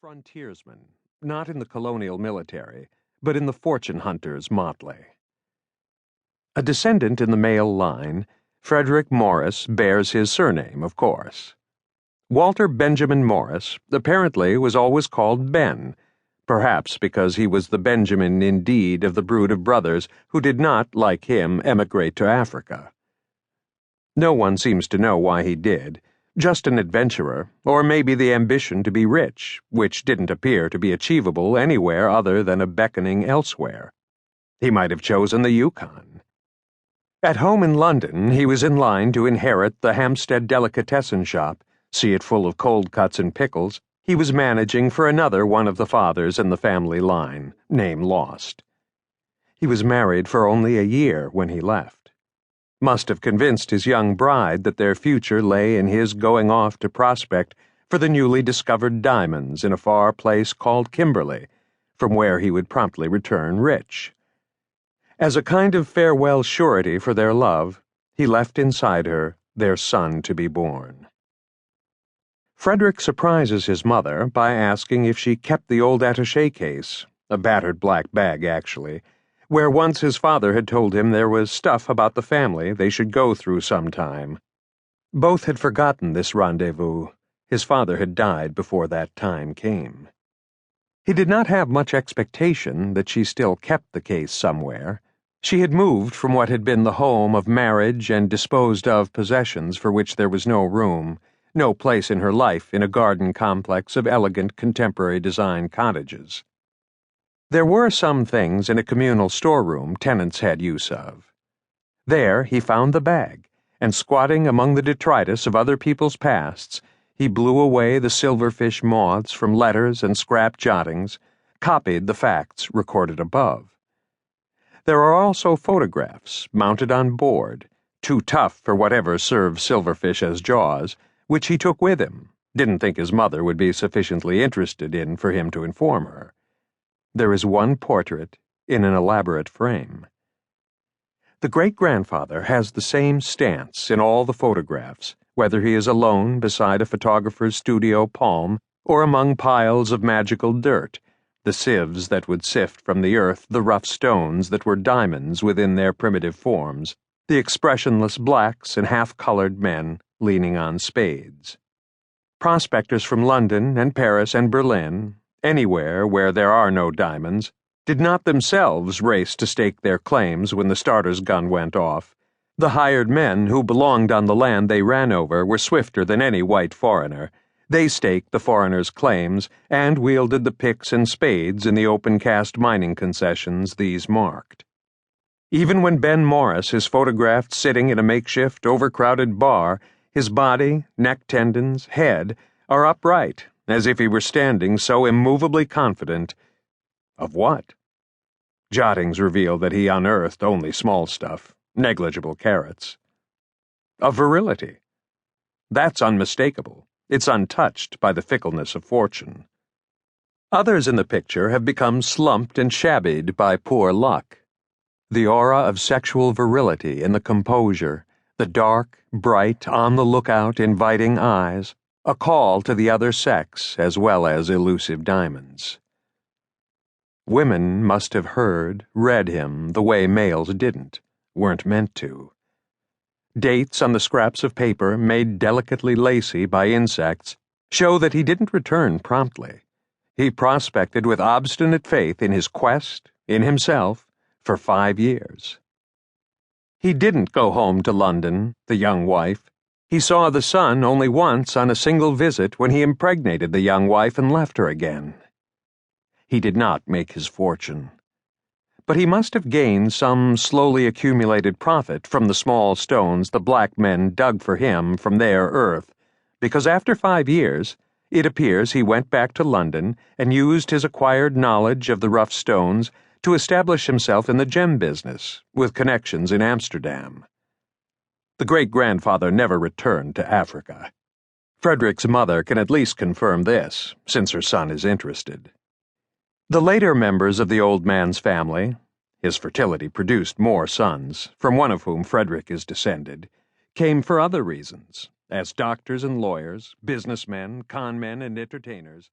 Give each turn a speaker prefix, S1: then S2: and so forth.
S1: frontiersman, not in the colonial military, but in the fortune hunter's motley. A descendant in the male line, Frederick Morris bears his surname, of course. Walter Benjamin Morris apparently was always called Ben, perhaps because he was the Benjamin indeed of the brood of brothers who did not, like him, emigrate to Africa. No one seems to know why he did. Just an adventurer, or maybe the ambition to be rich, which didn't appear to be achievable anywhere other than a beckoning elsewhere. He might have chosen the Yukon. At home in London, he was in line to inherit the Hampstead delicatessen shop, see it full of cold cuts and pickles. He was managing for another one of the fathers in the family line, name lost. He was married for only a year when he left. Must have convinced his young bride that their future lay in his going off to prospect for the newly discovered diamonds in a far place called Kimberley, from where he would promptly return rich. As a kind of farewell surety for their love, he left inside her their son to be born. Frederick surprises his mother by asking if she kept the old attaché case, a battered black bag actually, where once his father had told him there was stuff about the family they should go through sometime. Both had forgotten this rendezvous. His father had died before that time came. He did not have much expectation that she still kept the case somewhere. She had moved from what had been the home of marriage and disposed of possessions for which there was no room, no place in her life in a garden complex of elegant contemporary design cottages. There were some things in a communal storeroom tenants had use of. There he found the bag, and squatting among the detritus of other people's pasts, he blew away the silverfish moths from letters and scrap jottings, copied the facts recorded above. There are also photographs, mounted on board, too tough for whatever served silverfish as jaws, which he took with him, didn't think his mother would be sufficiently interested in for him to inform her. There is one portrait in an elaborate frame. The great-grandfather has the same stance in all the photographs, whether he is alone beside a photographer's studio palm or among piles of magical dirt, the sieves that would sift from the earth the rough stones that were diamonds within their primitive forms, the expressionless blacks and half-colored men leaning on spades. Prospectors from London and Paris and Berlin, anywhere where there are no diamonds, did not themselves race to stake their claims when the starter's gun went off. The hired men who belonged on the land they ran over were swifter than any white foreigner. They staked the foreigner's claims and wielded the picks and spades in the open-cast mining concessions these marked. Even when Ben Morris is photographed sitting in a makeshift, overcrowded bar, his body, neck tendons, head are upright, as if he were standing so immovably confident. Of what? Jottings reveal that he unearthed only small stuff, negligible carrots. Of virility. That's unmistakable. It's untouched by the fickleness of fortune. Others in the picture have become slumped and shabbied by poor luck. The aura of sexual virility in the composure, the dark, bright, on-the-lookout, inviting eyes, a call to the other sex as well as elusive diamonds. Women must have heard, read him the way males didn't, weren't meant to. Dates on the scraps of paper made delicately lacy by insects show that he didn't return promptly. He prospected with obstinate faith in his quest, in himself, for 5 years. He didn't go home to London, the young wife. He saw the son only once on a single visit when he impregnated the young wife and left her again. He did not make his fortune. But he must have gained some slowly accumulated profit from the small stones the black men dug for him from their earth, because after 5 years, it appears he went back to London and used his acquired knowledge of the rough stones to establish himself in the gem business, with connections in Amsterdam. The great-grandfather never returned to Africa. Frederick's mother can at least confirm this, since her son is interested. The later members of the old man's family, his fertility produced more sons, from one of whom Frederick is descended, came for other reasons, as doctors and lawyers, businessmen, con men, and entertainers,